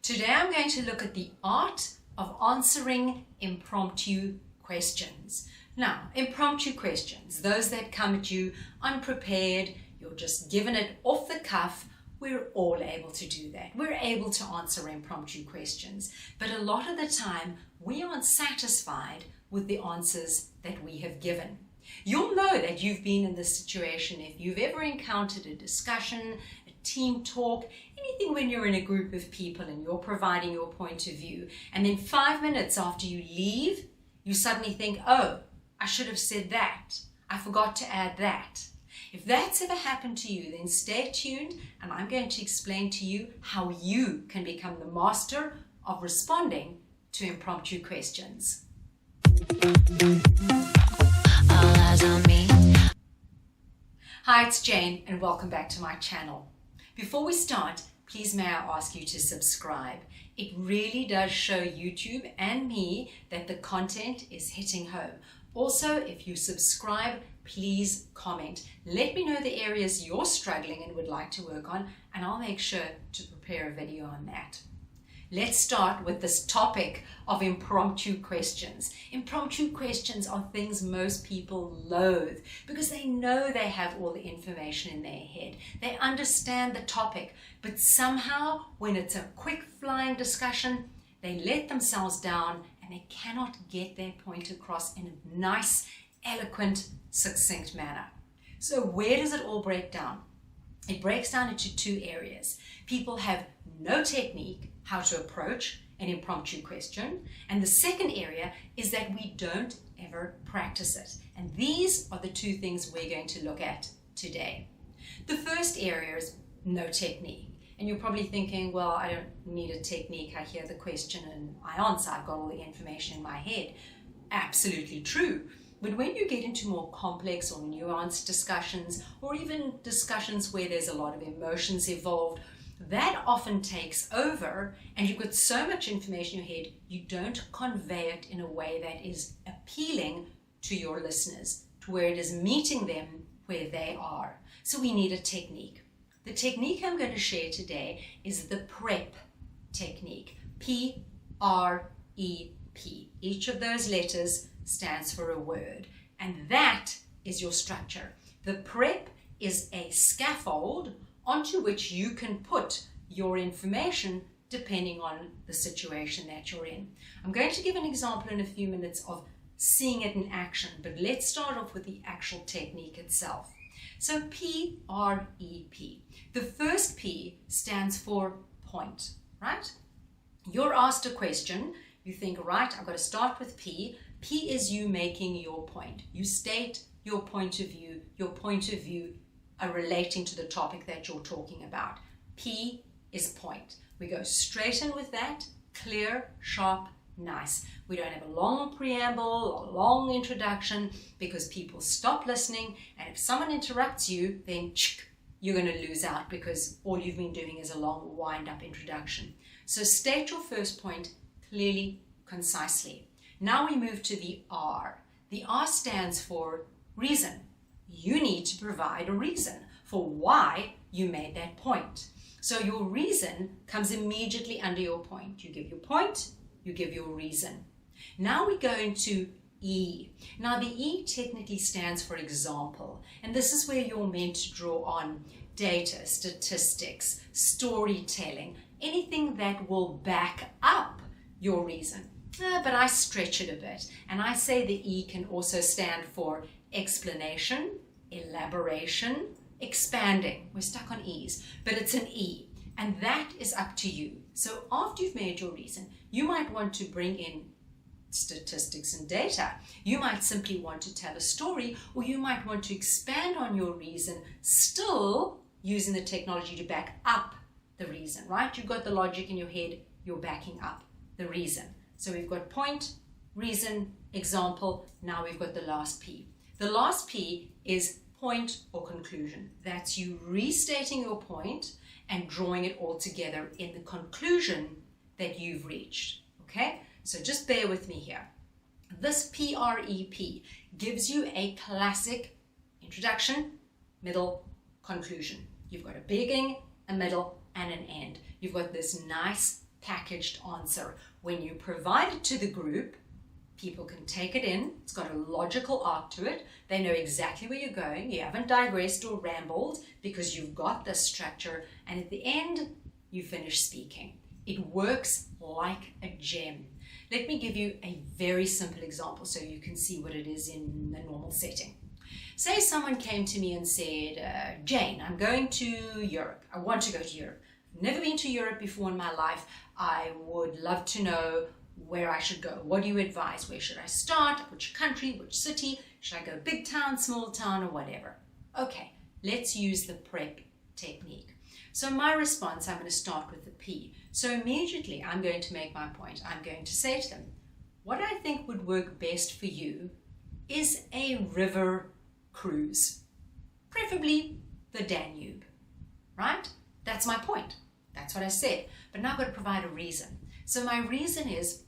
Today I'm going to look at the art of answering impromptu questions. Now, impromptu questions, those that come at you unprepared, you're just given it off the cuff, we're all able to do that. We're able to answer impromptu questions, but a lot of the time we aren't satisfied with the answers that we have given. You'll know that you've been in this situation if you've ever encountered a discussion, a team talk, anything when you're in a group of people and you're providing your point of view, and then 5 minutes after you leave, you suddenly think, oh, I should have said that. I forgot to add that. If that's ever happened to you, then stay tuned and I'm going to explain to you how you can become the master of responding to impromptu questions. Hi, it's Jane and welcome back to my channel. Before we start, please may I ask you to subscribe. It really does show YouTube and me that the content is hitting home. Also, if you subscribe, please comment. Let me know the areas you're struggling and would like to work on, and I'll make sure to prepare a video on that. Let's start with this topic of impromptu questions. Impromptu questions are things most people loathe because they know they have all the information in their head. They understand the topic, but somehow when it's a quick flying discussion, they let themselves down and they cannot get their point across in a nice, eloquent, succinct manner. So where does it all break down? It breaks down into two areas. People have no technique how to approach an impromptu question, and the second area is that we don't ever practice it. And these are the two things we're going to look at today. The first area is no technique. And you're probably thinking, well, I don't need a technique. I hear the question and I answer. I've got all the information in my head. Absolutely true. But when you get into more complex or nuanced discussions, or even discussions where there's a lot of emotions involved, that often takes over and you've got so much information in your head, you don't convey it in a way that is appealing to your listeners, to where it is meeting them where they are. So we need a technique. The technique I'm going to share today is the PREP technique, P-R-E-P. Each of those letters stands for a word, and that is your structure. The PREP is a scaffold onto which you can put your information depending on the situation that you're in. I'm going to give an example in a few minutes of seeing it in action, but let's start off with the actual technique itself. So P-R-E-P. The first P stands for point, right? You're asked a question, you think, right, I've got to start with P. P is you making your point. You state your point of view are relating to the topic that you're talking about. P is point. We go straight in with that, clear, sharp, nice. We don't have a long preamble or long introduction because people stop listening, and if someone interrupts you, then you're going to lose out because all you've been doing is a long wind-up introduction. So state your first point clearly, concisely. Now we move to the R. The R stands for reason. You need to provide a reason for why you made that point. So your reason comes immediately under your point. You give your point, you give your reason. Now we go into E. Now the E technically stands for example, and this is where you're meant to draw on data, statistics, storytelling, anything that will back up your reason. But I stretch it a bit, and I say the E can also stand for explanation, elaboration, expanding. We're stuck on E's, but it's an E, and that is up to you. So after you've made your reason, you might want to bring in statistics and data. You might simply want to tell a story, or you might want to expand on your reason, still using the technology to back up the reason, right? You've got the logic in your head, you're backing up the reason. So we've got point, reason, example. Now we've got the last P. The last P is point or conclusion. That's you restating your point and drawing it all together in the conclusion that you've reached. Okay? So just bear with me here. This PREP gives you a classic introduction, middle, conclusion. You've got a beginning, a middle, and an end. You've got this nice packaged answer. When you provide it to the group, people can take it in. It's got a logical arc to it. They know exactly where you're going. You haven't digressed or rambled because you've got this structure. And at the end, you finish speaking. It works like a gem. Let me give you a very simple example so you can see what it is in the normal setting. Say someone came to me and said, Jane, I'm going to Europe. I want to go to Europe. I've never been to Europe before in my life. I would love to know where I should go. What do you advise? Where should I start? Which country? Which city? Should I go big town, small town, or whatever? Okay, let's use the prep technique. So my response, I'm going to start with the P. So immediately I'm going to make my point. I'm going to say to them, what I think would work best for you is a river cruise, preferably the Danube, right? That's my point. That's what I said. But now I've got to provide a reason. So my reason is,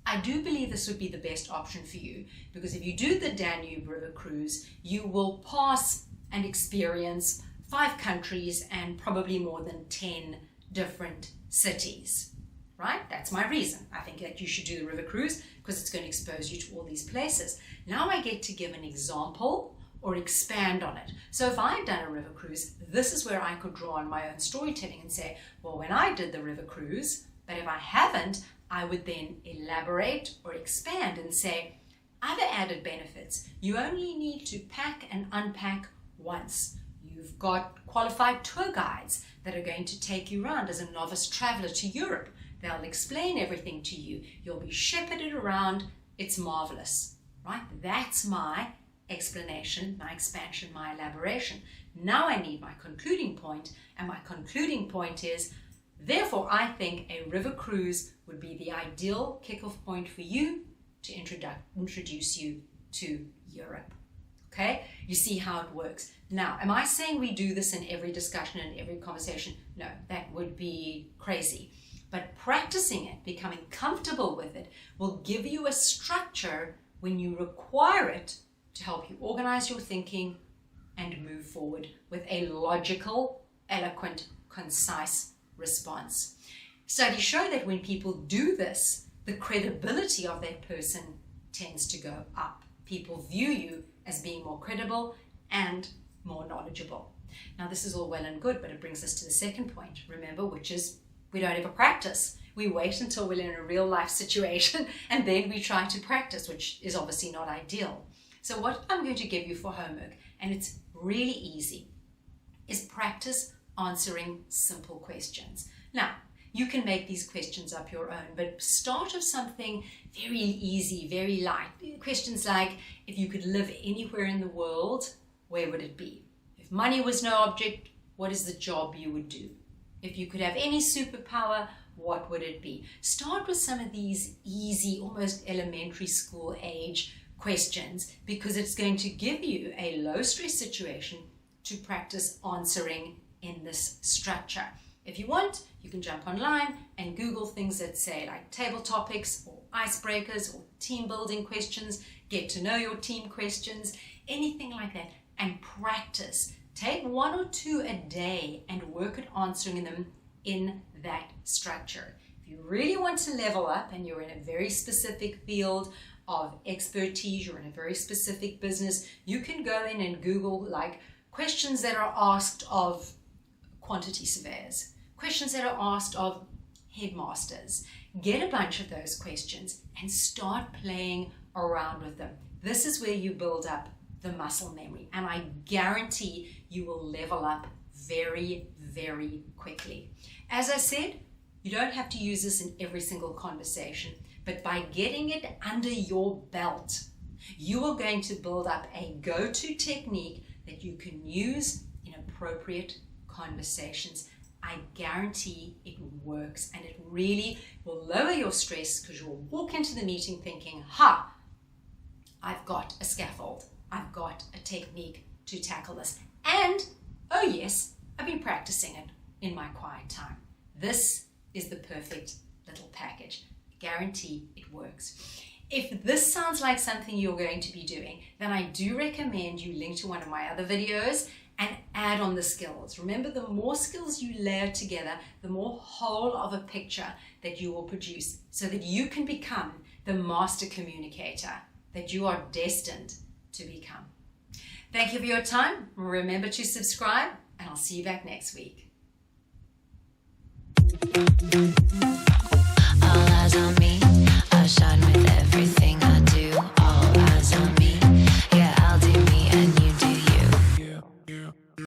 I do believe this would be the best option for you, because if you do the Danube River Cruise, you will pass and experience 5 countries and probably more than 10 different cities, right? That's my reason. I think that you should do the river cruise because it's going to expose you to all these places. Now I get to give an example or expand on it. So if I've done a river cruise, this is where I could draw on my own storytelling and say, well, when I did the river cruise, but if I haven't, I would then elaborate or expand and say, other added benefits. You only need to pack and unpack once. You've got qualified tour guides that are going to take you around as a novice traveler to Europe. They'll explain everything to you. You'll be shepherded around. It's marvelous, right? That's my explanation, my expansion, my elaboration. Now I need my concluding point, and my concluding point is, therefore, I think a river cruise would be the ideal kickoff point for you to introduce you to Europe. Okay? You see how it works. Now, am I saying we do this in every discussion and every conversation? No, that would be crazy. But practicing it, becoming comfortable with it, will give you a structure when you require it to help you organize your thinking and move forward with a logical, eloquent, concise response. Studies show that when people do this, the credibility of that person tends to go up. People view you as being more credible and more knowledgeable. Now, this is all well and good, but it brings us to the second point, remember, which is we don't ever practice. We wait until we're in a real life situation and then we try to practice, which is obviously not ideal. So what I'm going to give you for homework, and it's really easy, is practice answering simple questions. Now, you can make these questions up your own, but start with something very easy, very light. Questions like, if you could live anywhere in the world, where would it be? If money was no object, what is the job you would do? If you could have any superpower, what would it be? Start with some of these easy, almost elementary school age questions, because it's going to give you a low stress situation to practice answering in this structure. If you want, you can jump online and Google things that say like table topics or icebreakers or team building questions, get to know your team questions, anything like that, and practice. Take 1 or 2 a day and work at answering them in that structure. If you really want to level up and you're in a very specific field of expertise, you're in a very specific business, you can go in and Google like questions that are asked of quantity surveyors, questions that are asked of headmasters. Get a bunch of those questions and start playing around with them. This is where you build up the muscle memory, and I guarantee you will level up very, very quickly. As I said, you don't have to use this in every single conversation, but by getting it under your belt, you are going to build up a go-to technique that you can use in appropriate conversations. I guarantee it works, and it really will lower your stress because you'll walk into the meeting thinking, ha, I've got a scaffold. I've got a technique to tackle this. And, oh yes, I've been practicing it in my quiet time. This is the perfect little package. Guarantee it works. If this sounds like something you're going to be doing, then I do recommend you link to one of my other videos and add on the skills. Remember, the more skills you layer together, the more whole of a picture that you will produce, so that you can become the master communicator that you are destined to become. Thank you for your time. Remember to subscribe, and I'll see you back next week. All eyes on me, I shine